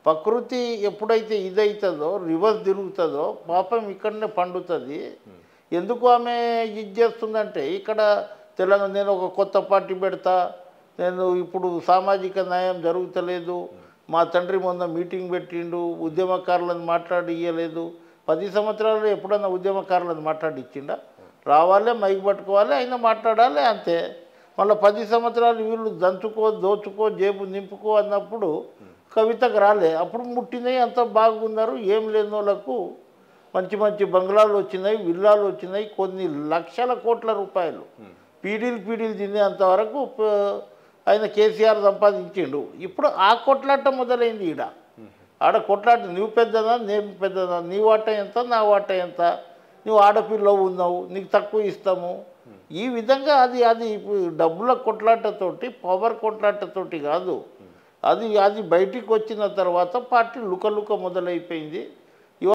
ప్రకృతి ఎప్పుడైతే ఇదవుతుందో రివర్స్ తిరుగుతుందో పాపం ఇక్కడనే పండుతుంది. ఎందుకు ఆమె ఇది చేస్తుందంటే ఇక్కడ తెలంగాణ నేను ఒక కొత్త పార్టీ పెడతా, నేను ఇప్పుడు సామాజిక న్యాయం జరుగుతలేదు, మా తండ్రి మొన్న మీటింగ్ పెట్టిండు, ఉద్యమకారులను మాట్లాడి ఇవ్వలేదు. 10 సంవత్సరాలు ఎప్పుడన్నా ఉద్యమకారులను మాట్లాడి ఇచ్చిండా? రావాలి, మైక్ పట్టుకోవాలి, అయినా మాట్లాడాలి, అంతే. మళ్ళీ 10 సంవత్సరాలు వీళ్ళు దంచుకో దోచుకో జేబు నింపుకో అన్నప్పుడు కవితకు రాలే. అప్పుడు ముట్టినాయి, అంత బాగున్నారు. ఏం లేని వాళ్ళకు మంచి మంచి బంగ్లాలు వచ్చినాయి, విల్లాలు వచ్చినాయి, కొన్ని లక్షల కోట్ల రూపాయలు పీడీలు తినేంతవరకు ఆయన కేసీఆర్ సంపాదించిండు. ఇప్పుడు ఆ కొట్లాట మొదలైంది. ఆడ కొట్లాట, నువ్వు పెద్దనా నేను పెద్దనా, నీ వాట ఎంత నా వాట ఎంత, నువ్వు ఆడపిల్లవు ఉన్నావు నీకు తక్కువ ఇస్తాము. ఈ విధంగా అది డబ్బుల కొట్లాటతోటి పవర్ కొట్లాటతోటి కాదు. అది బయటికి వచ్చిన తర్వాత పార్టీ లుక మొదలైపోయింది.